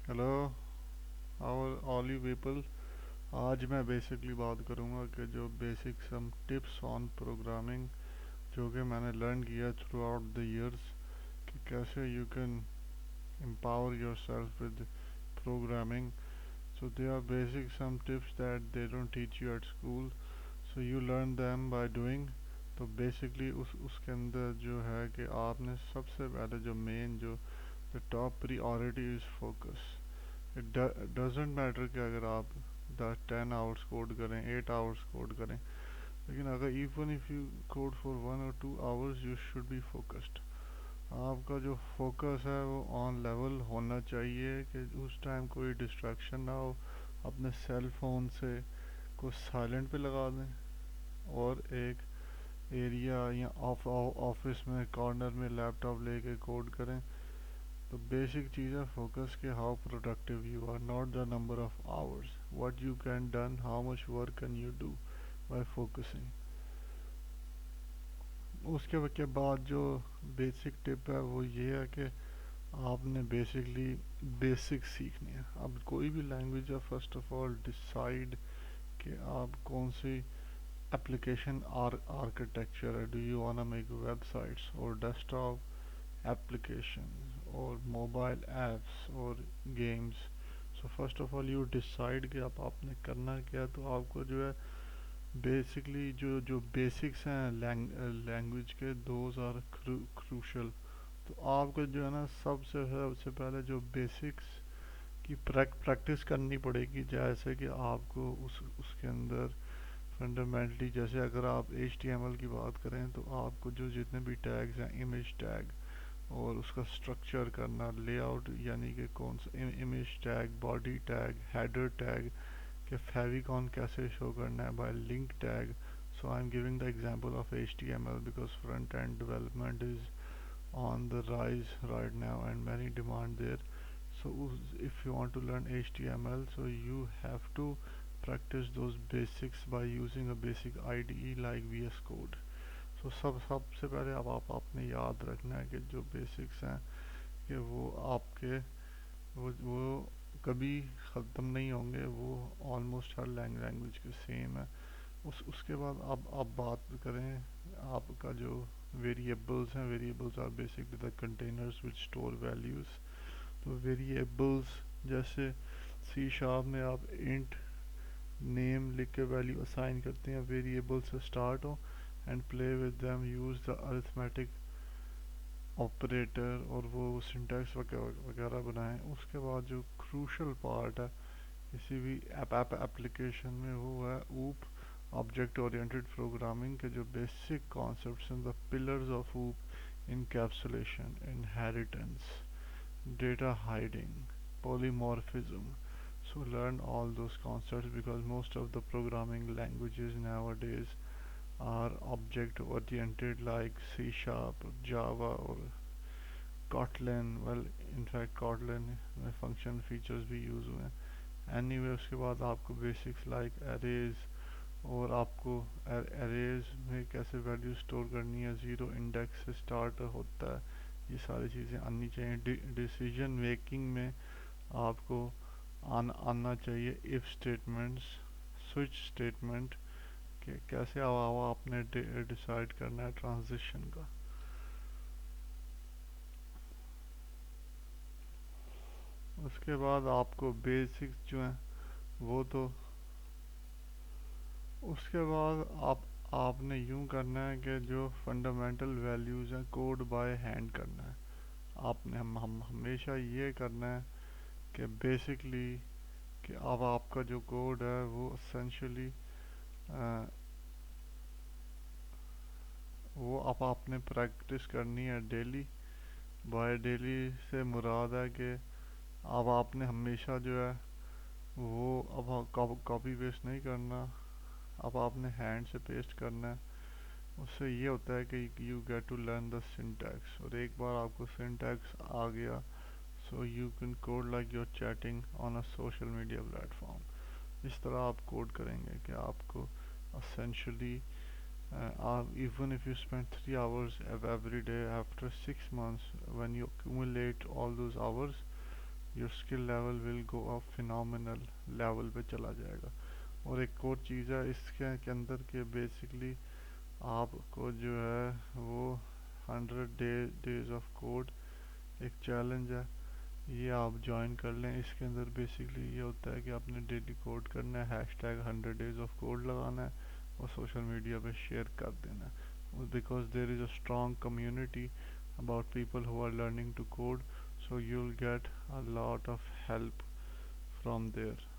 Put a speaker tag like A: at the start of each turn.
A: Hello, how all you people. आज मैं basically बात करूँगा कि जो basic some tips on programming जो कि मैंने लर्न किया थ्रू आउट द ईयर्स, कि कैसे you can empower yourself with programming. So they are basic some tips that they don't teach you at school, so you learn them by doing. तो basically उसके अंदर जो है कि आपने सबसे पहले जो मेन जो the top priority is focus. It doesn't matter कि अगर आप 10 आवर्स कोड करें, 8 आवर्स कोड करें, लेकिन अगर even if you code for 1 और 2 hours you should be focused. आपका जो फोकस है वो ऑन लेवल होना चाहिए कि उस टाइम कोई डिस्ट्रैक्शन ना हो. अपने सेल फोन से को साइलेंट पे लगा दें और एक एरिया या ऑफिस में कॉर्नर में लैपटॉप लेके कोड करें. तो बेसिक चीज़ है फोकस के how productive you are, not the number of hours, what you can done, how much work can you do by focusing. उसके बाद जो बेसिक टिप है वो ये है कि आपने बेसिकली बेसिक सीखनी है. अब कोई भी लैंग्वेज है, फर्स्ट ऑफ ऑल डिसाइड कि आप कौन सी एप्लीकेशन आर्किटेक्चर है. डू यू वांना मेक वेबसाइट्स और desktop applications or mobile apps or games. So first of all you decide कि आप आपने करना क्या. तो आपको जो है बेसिकली जो जो बेसिक्स हैं लैंग्वेज के, दोज आर क्रूशल. तो आपको जो है ना सबसे सबसे पहले जो बेसिक्स की प्रैक्टिस करनी पड़ेगी. जैसे कि आपको उसके अंदर फंडामेंटली, जैसे अगर आप HTML की बात करें तो आपको जो जितने भी टैग्स हैं, इमेज टैग और उसका स्ट्रक्चर करना, लेआउट यानी कि कौन सा image tag, body tag, header tag, कि फेविकॉन कैसे शो करना है, bye link tag. So I am giving the example of HTML because front end development is on the rise right now and many demand there. So if you want to learn HTML, so you have to practice those basics by using a basic IDE like VS Code. तो सबसे पहले अब आप आपने याद रखना है कि जो बेसिक्स हैं कि वो आपके वो कभी ख़त्म नहीं होंगे. वो ऑलमोस्ट हर लैंग्वेज के सेम है. उसके बाद अब बात करें आपका जो वेरिएबल्स हैं. Variables are basically the containers which store values. तो वेरिएबल्स जैसे सी शार्प में आप इंट नेम लिख के वैल्यू असाइन करते हैं, वेरिएबल से स्टार्ट हो, and play with them, use the arithmetic operator और वो सिंटैक्स वगैरह बनाएं. उसके बाद जो क्रूशल पार्ट है किसी भी एप्लीकेशन में वो है ऊप, ऑब्जेक्ट ओरिएंटेड प्रोग्रामिंग के जो बेसिक कॉन्सेप्ट्स हैं. द पिलर्स ऑफ ऊप: encapsulation, inheritance, data hiding, polymorphism. So learn all those concepts because most of the programming languages nowadays are object oriented like C sharp, Java or Kotlin. Well, in fact Kotlin में function features भी use हुए हैं. Anyway, उसके बाद आपको basics like arrays, और आपको arrays में कैसे वैल्यू स्टोर करनी है, ज़ीरो इंडेक्स से स्टार्ट होता है, ये सारी चीज़ें आनी चाहिए. डिसीजन मेकिंग में आपको आना चाहिए इफ़ स्टेटमेंट्स, स्विच स्टेटमेंट, कि कैसे आपने डिसाइड करना है ट्रांजिशन का. उसके बाद आपको बेसिक्स जो हैं वो तो उसके बाद आपने यूं करना है कि जो फंडामेंटल वैल्यूज़ हैं कोड बाय हैंड करना है. आपने हम हमेशा ये करना है कि बेसिकली कि अब आपका जो कोड है वो असेंशली वो अब आपने प्रैक्टिस करनी है डेली. बाय डेली से मुराद है कि अब आपने हमेशा जो है वो अब कॉपी पेस्ट नहीं करना, अब आपने हैंड से पेस्ट करना है. उससे ये होता है कि you get to learn the syntax, और एक बार आपको सिंटैक्स आ गया so you can code like your chatting on a social media platform. इस तरह आप कोड करेंगे कि आपको essentially even if you spend 3 hours every day, after 6 months when you accumulate all those hours, your skill level will go up phenomenal level پہ چلا جائے گا. اور ایک اور چیز ہے اس کے اندر کہ بیسکلی آپ کو جو ہے وہ 100 days آف کوڈ ایک چیلنج ہے، یہ آپ جوائن کر لیں. اس کے اندر بیسکلی یہ ہوتا ہے کہ آپ نے ڈیلی کوڈ کرنا ہے، hashtag 100 days of code لگانا ہے اور سوشل میڈیا پہ شیئر کر دینا ہے. Because there is a strong community about people who are learning to code, so you'll get a lot of help from there.